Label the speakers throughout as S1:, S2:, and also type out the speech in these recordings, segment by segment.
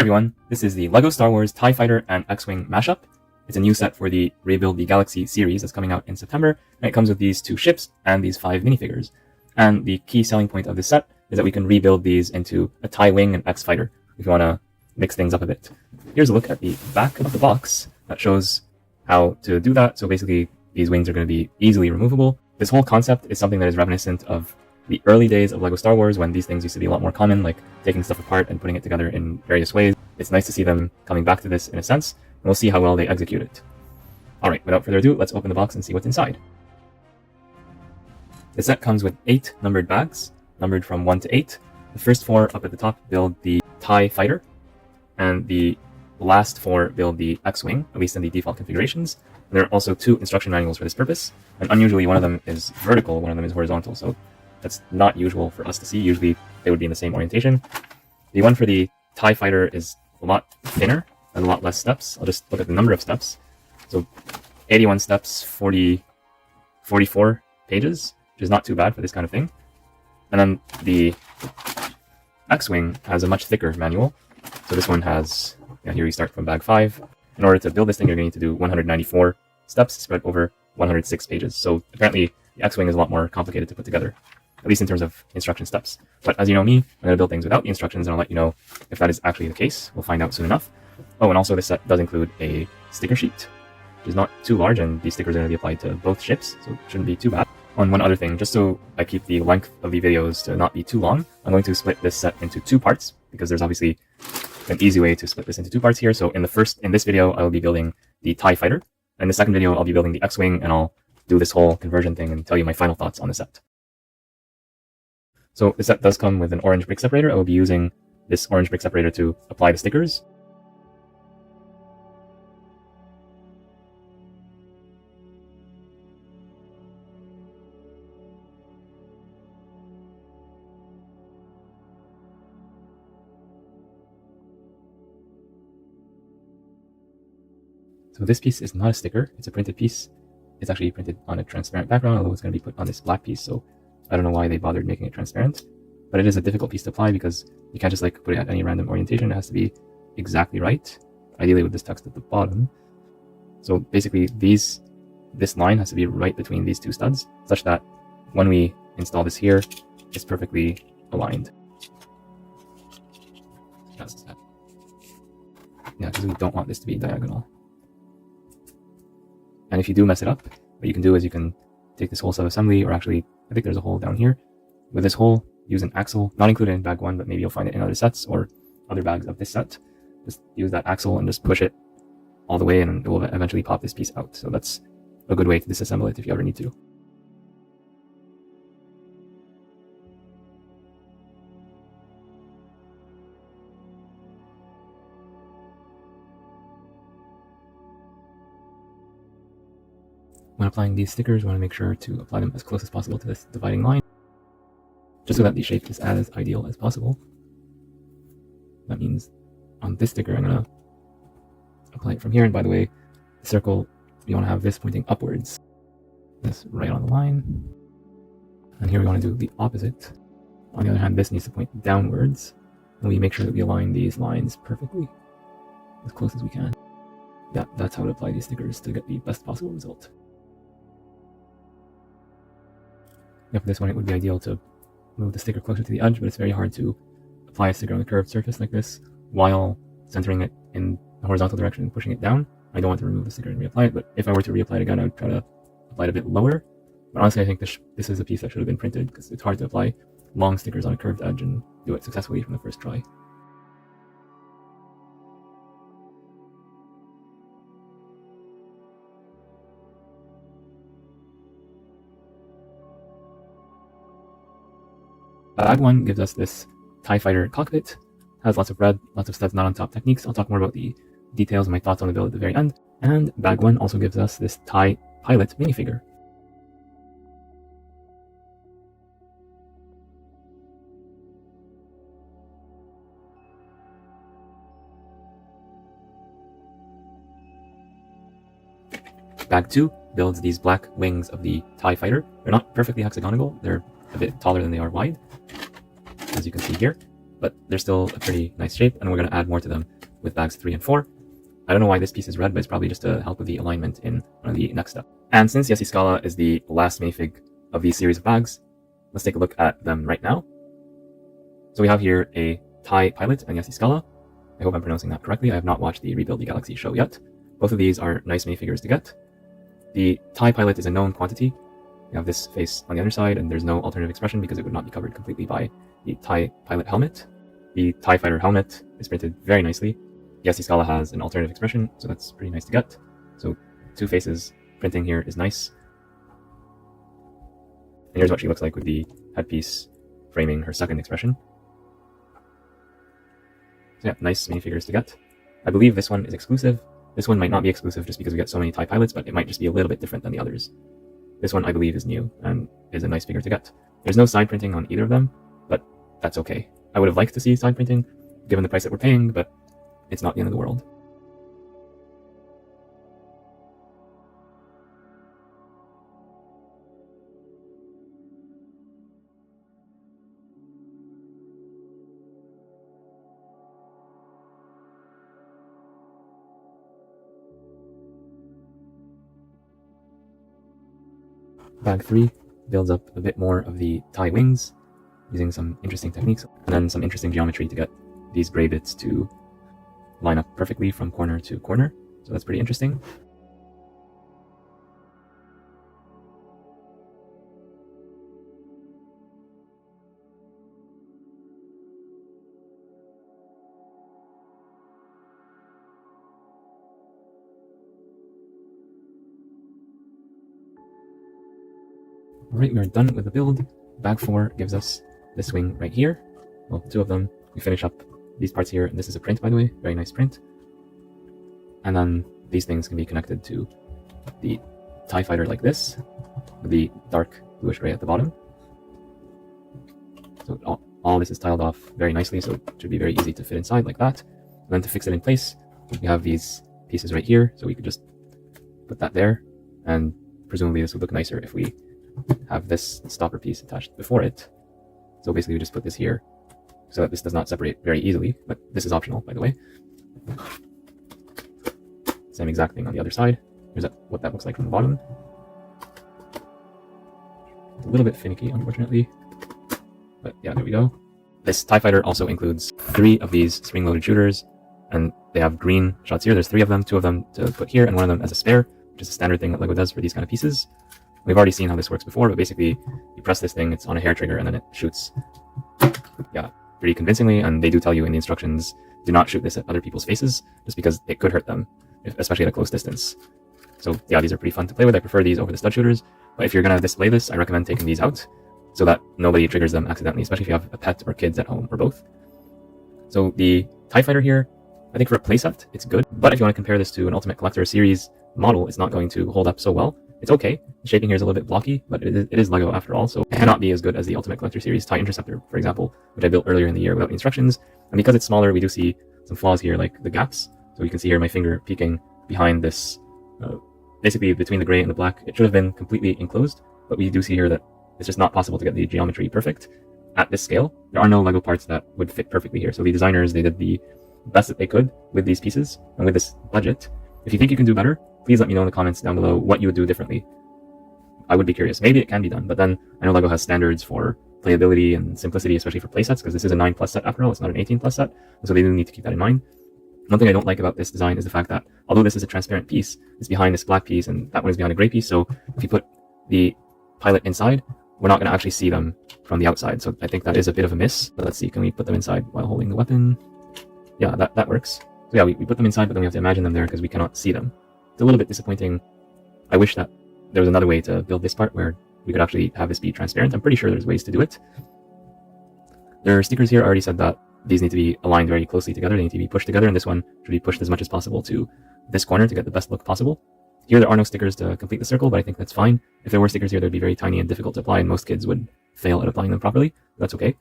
S1: everyone, this is the LEGO Star Wars TIE Fighter and X-Wing mashup. It's a new set for the Rebuild the Galaxy series that's coming out in September, and it comes with these 2 ships and these 5 minifigures. And the key selling point of this set is that we can rebuild these into a TIE Wing and X-Fighter if you want to mix things up a bit. Here's a look at the back of the box that shows how to do that. So basically, these wings are going to be easily removable. This whole concept is something that is reminiscent of the early days of LEGO Star Wars, when these things used to be a lot more common, like taking stuff apart and putting it together in various ways. It's nice to see them coming back to this in a sense, and we'll see how well they execute it. Alright, without further ado, let's open the box and see what's inside. The set comes with 8 numbered bags, numbered from 1 to 8. The first 4 up at the top build the TIE Fighter, and the last 4 build the X-Wing, at least in the default configurations. And there are also 2 instruction manuals for this purpose, and unusually one of them is vertical, one of them is horizontal, so that's not usual for us to see. Usually they would be in the same orientation. The one for the TIE Fighter is a lot thinner and a lot less steps. I'll just look at the number of steps. So 81 steps, 44 pages, which is not too bad for this kind of thing. And then the X-Wing has a much thicker manual. So this one has, here you start from bag 5. In order to build this thing, you're going to need to do 194 steps spread over 106 pages. So apparently the X-Wing is a lot more complicated to put together, at least in terms of instruction steps. But as you know me, I'm going to build things without the instructions, and I'll let you know if that is actually the case. We'll find out soon enough. Oh, and also this set does include a sticker sheet, which is not too large, and these stickers are going to be applied to both ships, so it shouldn't be too bad. On one other thing, just so I keep the length of the videos to not be too long, I'm going to split this set into 2 parts, because there's obviously an easy way to split this into 2 parts here. So in this video, I will be building the TIE Fighter. In the second video, I'll be building the X-Wing, and I'll do this whole conversion thing and tell you my final thoughts on the set. So the set does come with an orange brick separator. I will be using this orange brick separator to apply the stickers. So this piece is not a sticker, it's a printed piece. It's actually printed on a transparent background, although it's going to be put on this black piece, so I don't know why they bothered making it transparent. But it is a difficult piece to apply because you can't just like put it at any random orientation. It has to be exactly right, ideally with this text at the bottom. So basically this line has to be right between these 2 studs, such that when we install this here, it's perfectly aligned. Just that. Yeah, because we don't want this to be diagonal. And if you do mess it up, what you can do is you can take this whole sub-assembly, or actually, I think there's a hole down here. With this hole, use an axle, not included in bag 1, but maybe you'll find it in other sets or other bags of this set. Just use that axle and just push it all the way, and it will eventually pop this piece out. So that's a good way to disassemble it if you ever need to. When applying these stickers, we want to make sure to apply them as close as possible to this dividing line, just so that the shape is as ideal as possible. That means on this sticker, I'm going to apply it from here. And by the way, the circle, you want to have this pointing upwards. This right on the line. And here we want to do the opposite. On the other hand, this needs to point downwards. And we make sure that we align these lines perfectly, as close as we can. Yeah, that's how to apply these stickers to get the best possible result. Now for this one, it would be ideal to move the sticker closer to the edge, but it's very hard to apply a sticker on a curved surface like this while centering it in the horizontal direction and pushing it down. I don't want to remove the sticker and reapply it, but if I were to reapply it again, I would try to apply it a bit lower. But honestly, I think this is a piece that should have been printed, because it's hard to apply long stickers on a curved edge and do it successfully from the first try. Bag 1 gives us this TIE Fighter cockpit, has lots of red, lots of studs not on top techniques. I'll talk more about the details and my thoughts on the build at the very end. And bag 1 also gives us this TIE Pilot minifigure. Bag 2 builds these black wings of the TIE Fighter. They're not perfectly hexagonal, they're a bit taller than they are wide, as you can see here. but they're still a pretty nice shape, and we're going to add more to them with bags 3 and 4. I don't know why this piece is red, but it's probably just to help with the alignment in one of the next step. And since Yessi Scala is the last minifig of these series of bags, let's take a look at them right now. So we have here a TIE Pilot and Yessi Scala. I hope I'm pronouncing that correctly. I have not watched the Rebuild the Galaxy show yet. Both of these are nice minifigures to get. The TIE Pilot is a known quantity. We have this face on the other side, and there's no alternative expression because it would not be covered completely by the TIE Pilot helmet. The TIE Fighter helmet is printed very nicely. Yessi Scala has an alternative expression, so that's pretty nice to get. So 2 faces printing here is nice. And here's what she looks like with the headpiece framing her second expression. So yeah, nice minifigures to get. I believe this one is exclusive. This one might not be exclusive just because we get so many TIE Pilots, but it might just be a little bit different than the others. This one I believe is new and is a nice figure to get. There's no side printing on either of them, but that's okay. I would have liked to see side printing given the price that we're paying, but it's not the end of the world. Bag 3 builds up a bit more of the TIE wings using some interesting techniques and then some interesting geometry to get these gray bits to line up perfectly from corner to corner. So that's pretty interesting. Alright, we're done with the build. Bag 4 gives us this wing right here. Well, 2 of them. We finish up these parts here, and this is a print, by the way. Very nice print. And then these things can be connected to the TIE Fighter like this, with the dark bluish gray at the bottom. So all this is tiled off very nicely, so it should be very easy to fit inside like that. And then to fix it in place, we have these pieces right here, so we could just put that there, and presumably this would look nicer if we have this stopper piece attached before it. So basically we just put this here so that this does not separate very easily, but this is optional, by the way. Same exact thing on the other side. Here's what that looks like from the bottom. It's a little bit finicky, unfortunately, but yeah, there we go. This TIE Fighter also includes 3 of these spring-loaded shooters, and they have green shots here. There's 3 of them, 2 of them to put here, and 1 of them as a spare, which is a standard thing that LEGO does for these kind of pieces. We've already seen how this works before, but basically you press this thing, it's on a hair trigger, and then it shoots, yeah, pretty convincingly. And they do tell you in the instructions, do not shoot this at other people's faces, just because it could hurt them, especially at a close distance. So yeah, these are pretty fun to play with. I prefer these over the stud shooters, but if you're going to display this, I recommend taking these out so that nobody triggers them accidentally, especially if you have a pet or kids at home, or both. So the TIE Fighter here, I think for a playset, it's good, but if you want to compare this to an Ultimate Collector Series model, it's not going to hold up so well. It's okay. The shaping here is a little bit blocky, but it is LEGO after all, so it cannot be as good as the Ultimate Collector Series TIE Interceptor, for example, which I built earlier in the year without the instructions. And because it's smaller, we do see some flaws here, like the gaps. So you can see here my finger peeking behind this, basically between the gray and the black. It should have been completely enclosed, but we do see here that it's just not possible to get the geometry perfect at this scale. There are no LEGO parts that would fit perfectly here. So the designers, they did the best that they could with these pieces and with this budget. If you think you can do better, please let me know in the comments down below what you would do differently. I would be curious. Maybe it can be done, but then I know LEGO has standards for playability and simplicity, especially for playsets, because this is a 9+ set after all. It's not an 18+ set, and so they do need to keep that in mind. One thing I don't like about this design is the fact that although this is a transparent piece, it's behind this black piece, and that one is behind a gray piece. So if you put the pilot inside, we're not going to actually see them from the outside. So I think that is a bit of a miss. But let's see, can we put them inside while holding the weapon? Yeah, that works. So yeah, we put them inside, but then we have to imagine them there because we cannot see them. It's a little bit disappointing. I wish that there was another way to build this part where we could actually have this be transparent. I'm pretty sure there's ways to do it. There are stickers here. I already said that these need to be aligned very closely together. They need to be pushed together, and this one should be pushed as much as possible to this corner to get the best look possible. Here there are no stickers to complete the circle, but I think that's fine. If there were stickers here, they'd be very tiny and difficult to apply, and most kids would fail at applying them properly. That's okay.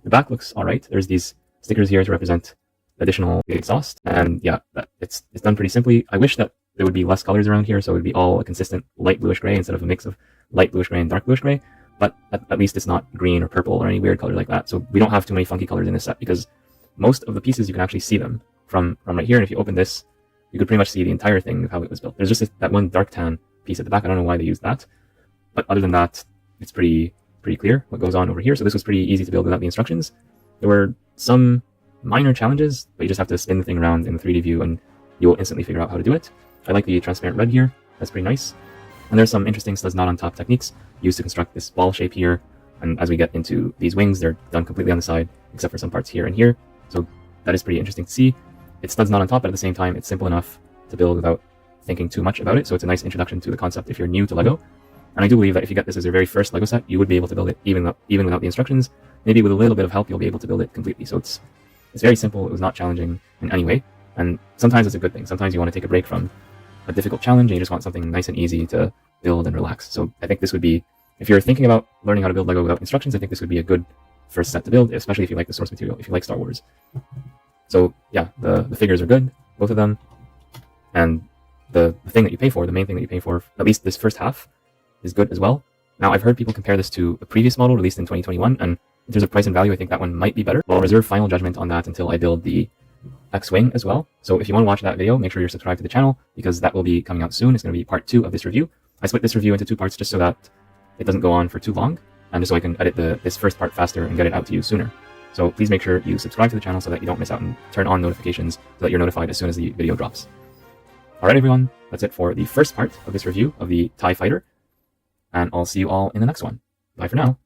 S1: The back looks alright. There's these stickers here to represent additional exhaust, and yeah, it's done pretty simply. I wish that there would be less colors around here, so it would be all a consistent light bluish gray instead of a mix of light bluish gray and dark bluish gray. but at least it's not green or purple or any weird color like that. So we don't have too many funky colors in this set, because most of the pieces you can actually see them from right here. And if you open this, you could pretty much see the entire thing of how it was built. There's just that one dark tan piece at the back. I don't know why they used that, but other than that, it's pretty clear what goes on over here. So this was pretty easy to build without the instructions. There were some minor challenges, but you just have to spin the thing around in the 3D view and you'll instantly figure out how to do it. I like the transparent red here. That's pretty nice. And there's some interesting studs not on top techniques used to construct this ball shape here. And as we get into these wings, they're done completely on the side, except for some parts here and here. So that is pretty interesting to see. It studs not on top, but at the same time, it's simple enough to build without thinking too much about it. So it's a nice introduction to the concept if you're new to LEGO. And I do believe that if you get this as your very first LEGO set, you would be able to build it even without the instructions. Maybe with a little bit of help, you'll be able to build it completely. So it's very simple. It was not challenging in any way. And sometimes it's a good thing. Sometimes you want to take a break from a difficult challenge and you just want something nice and easy to build and relax. So I think this would be, if you're thinking about learning how to build LEGO without instructions, I think this would be a good first set to build, especially if you like the source material, if you like Star Wars. So yeah, the figures are good, both of them. And the thing that you pay for, the main thing that you pay for, at least this first half, is good as well. Now, I've heard people compare this to a previous model released in 2021, and in terms of price and value, I think that one might be better. But I'll reserve final judgment on that until I build the X-Wing as well. So if you want to watch that video, make sure you're subscribed to the channel, because that will be coming out soon. It's going to be part 2 of this review. I split this review into 2 parts just so that it doesn't go on for too long, and just so I can edit this first part faster and get it out to you sooner. So please make sure you subscribe to the channel so that you don't miss out, and turn on notifications so that you're notified as soon as the video drops. Alright everyone, that's it for the first part of this review of the TIE Fighter, and I'll see you all in the next one. Bye for now.